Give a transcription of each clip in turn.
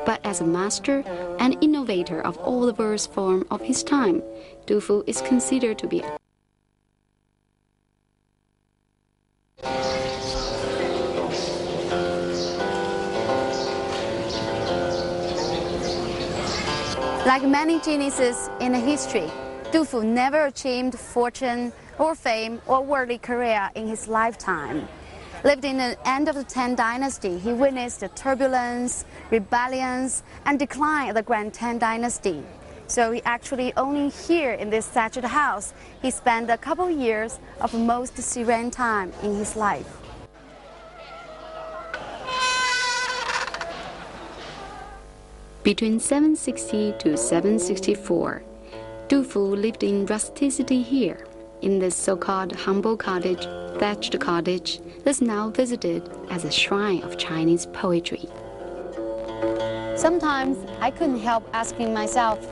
But as a master and innovator of all the verse form of his time, Du Fu is considered to be like many geniuses in history, Du Fu never achieved fortune or fame or worldly career in his lifetime. Lived in the end of the Tang Dynasty, he witnessed the turbulence, rebellions, and decline of the Grand Tang Dynasty. So he actually only here in this thatched house, he spent a couple years of most serene time in his life. Between 760 to 764, Du Fu lived in rusticity here, in this so-called humble cottage, thatched cottage that's now visited as a shrine of Chinese poetry. Sometimes I couldn't help asking myself,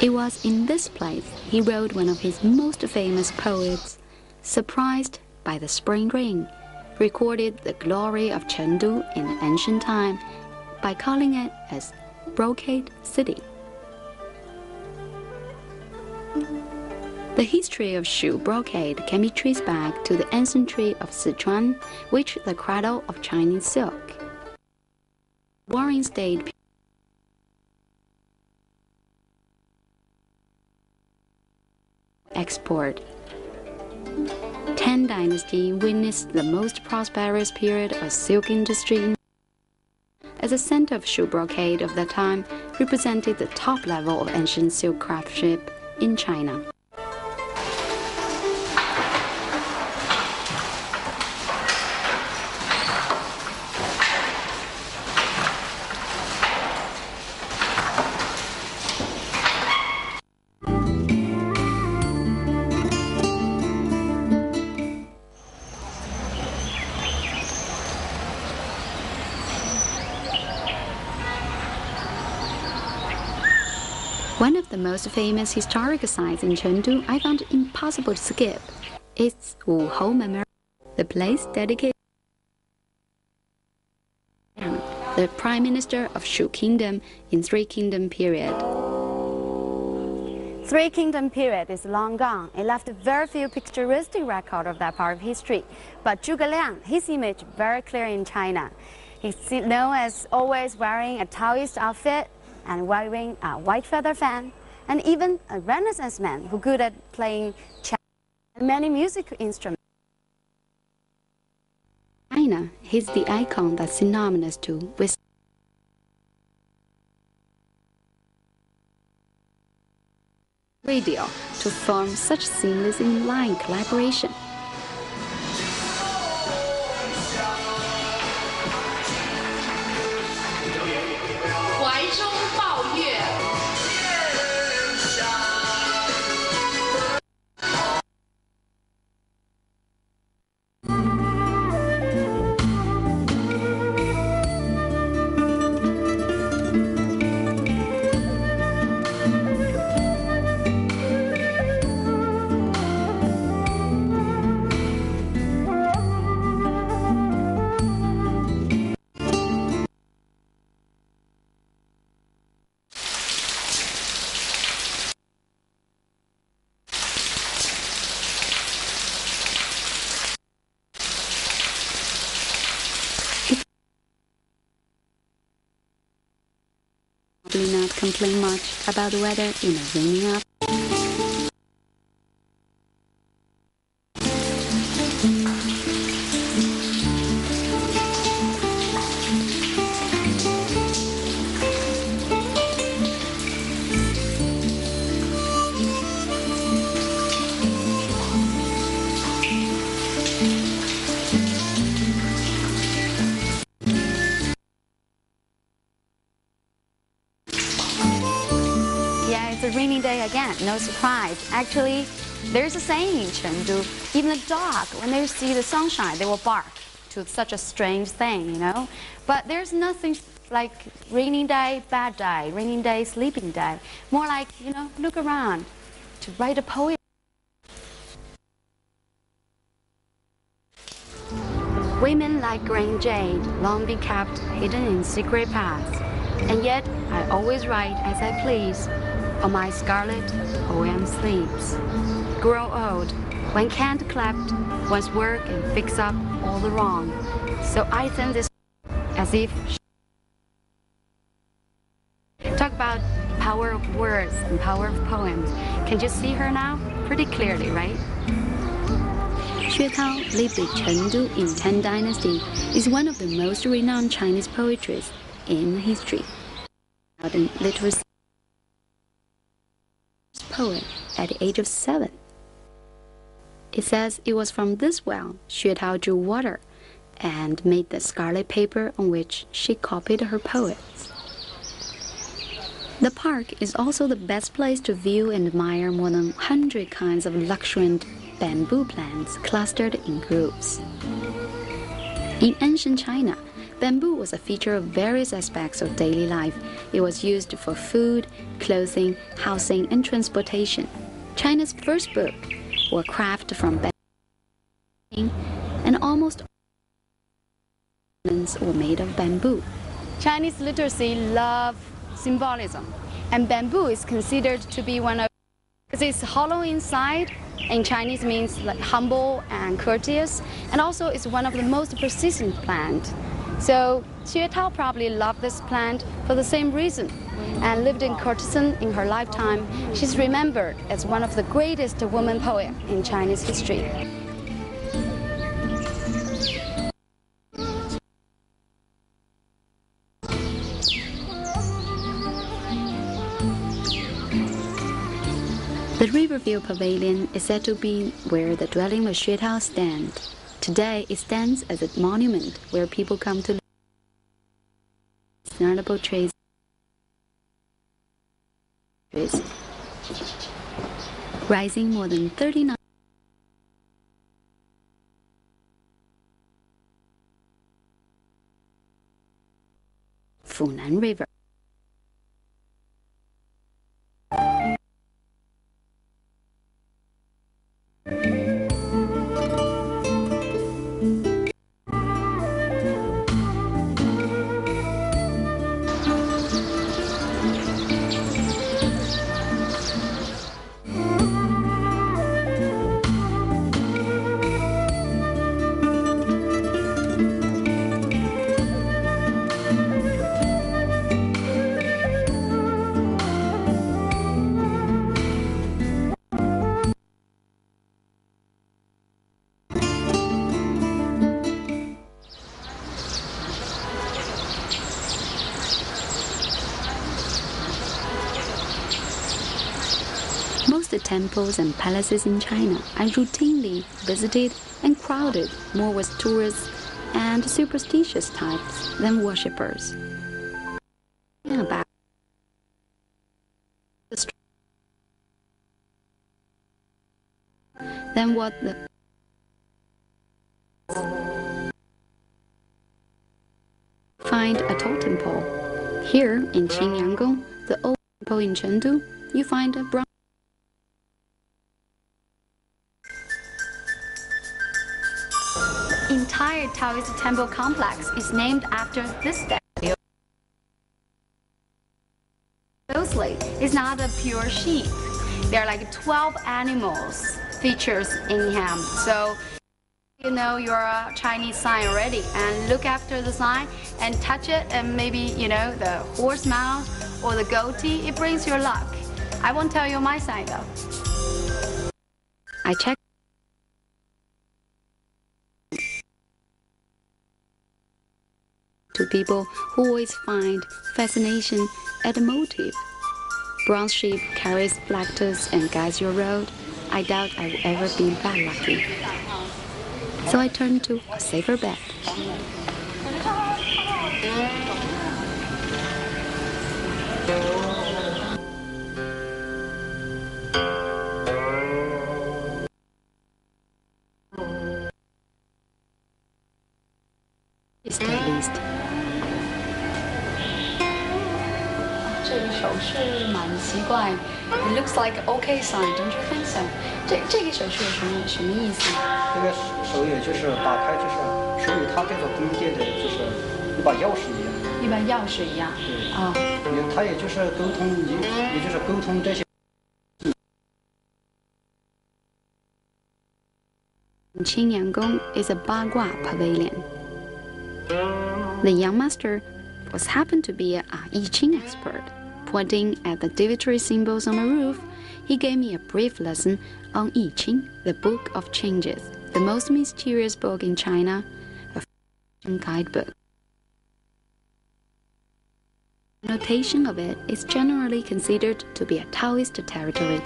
It was in this place he wrote one of his most famous poets, Surprised by the Spring Rain, recorded the glory of Chengdu in ancient time by calling it as Brocade City. The history of Shu brocade can be traced back to the ancestry of Sichuan, which the cradle of Chinese silk. Warring State export. Tang Dynasty witnessed the most prosperous period of silk industry. As a center of Shu brocade of that time, represented the top level of ancient silk craftsmanship in China. One of the most famous historical sites in Chengdu I found it impossible to skip. It's Wuhou Memorial, the place dedicated to the Prime Minister of Shu Kingdom in Three Kingdom period. Three Kingdom period is long gone. It left very few picturesque record of that part of history. But Zhuge Liang, his image very clear in China. He's known as always wearing a Taoist outfit and wearing a white feather fan, and even a Renaissance man who good at playing cello and many musical instruments. China, he's the icon that's synonymous to with radio to form such seamless in-line collaboration. Not complain much about the weather in a raining up. again, no surprise. Actually, there's a saying in Chengdu, even a dog, when they see the sunshine, they will bark to such a strange thing, you know. But there's nothing like rainy day, bad day, raining day, sleeping day. More like, you know, look around to write a poem. Women like green jade, long be kept hidden in secret paths. And yet, I always write as I please, on my scarlet poem sleeves. Grow old, one can't collect one's work and fix up all the wrong. So I send this as if... Talk about power of words and power of poems. Can you see her now? Pretty clearly, right? Xue Tao lived in Chengdu in Tang Dynasty, is one of the most renowned Chinese poetries in history. In literacy poet at the age of 7. It says it was from this well Xue Tao drew water and made the scarlet paper on which she copied her poets. The park is also the best place to view and admire more than 100 kinds of luxuriant bamboo plants clustered in groups. In ancient China, bamboo was a feature of various aspects of daily life. It was used for food, clothing, housing, and transportation. China's first book were crafted from bamboo, and almost all ornaments were made of bamboo. Chinese literacy love symbolism, and bamboo is considered to be one of, because it's hollow inside. In Chinese means like humble and courteous, and also it's one of the most persistent plant. So Xue Tao probably loved this plant for the same reason and lived in courtesan in her lifetime. She's remembered as one of the greatest woman poets in Chinese history. The Riverview Pavilion is said to be where the dwelling of Xue Tao stands. Today, it stands as a monument where people come to venerable trees. Rising more than 39 Funan River. Most temples and palaces in China are routinely visited and crowded more with tourists and superstitious types than worshippers. About than what the find a totem pole. Here in Qingyangong, the old temple in Chengdu, you find a bronze. Entire Taoist temple complex is named after this statue. Closely, it's not a pure sheep. There are like 12 animals features in him. So you know you're a Chinese sign already, and look after the sign and touch it, and maybe you know the horse mouth or the goatee. It brings your luck. I won't tell you my sign though. I checked. To people who always find fascination at the motive. Bronze sheep carries lactose and guides your road. I doubt I will ever be that lucky. So I turned to a safer bet. 怪 ，It looks like OK sign, don't you think so？这个手势有什么意思？这个手也就是打开，就是属于它这个宫殿的，就是一把钥匙一样。一把钥匙一样。对。啊。它也就是沟通，也就是沟通这些。Qingyangong is a Bagua pavilion. The young master was happened to be a I Ching expert. Pointing at the divinatory symbols on the roof, he gave me a brief lesson on I Ching, the Book of Changes, the most mysterious book in China, a guidebook. The notation of it is generally considered to be a Taoist territory.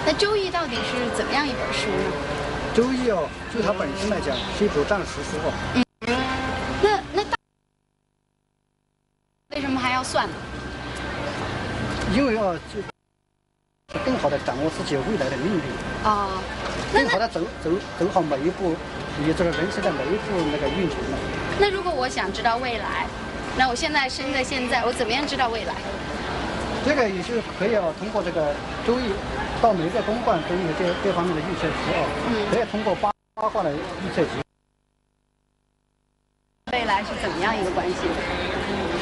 那《周易》到底是怎么样一本书呢？《周易》哦，就它本身来讲是一部战时书哦。那为什么还要算呢？因为啊，就更好的掌握自己未来的命运。哦。更好的走好每一步，也就是人生的每一步那个运程了。那如果我想知道未来，那我现在生在现在，我怎么样知道未来？这个也是可以通过这个周易，到每个宫观都有这方面的预测题可以通过八卦来预测题。未来是怎么样一个关系？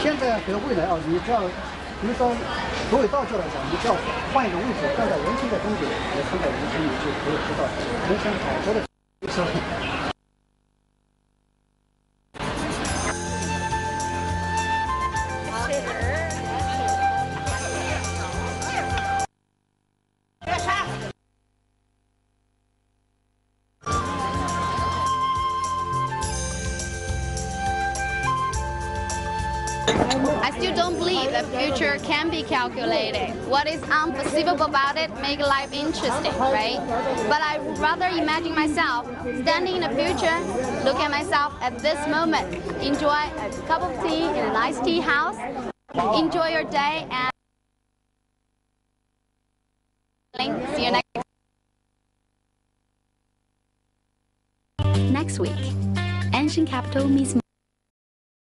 现在和未来你只要，比如说作为道教来讲，你只要换一个位置，站在人生的终点，也看到人生，你就可以知道人生好多的事。I still don't believe the future can be calculated. What is unperceivable about it makes life interesting, right? But I would rather imagine myself standing in the future, look at myself at this moment, enjoy a cup of tea in a nice tea house, enjoy your day, and see you next week. Ancient capital meets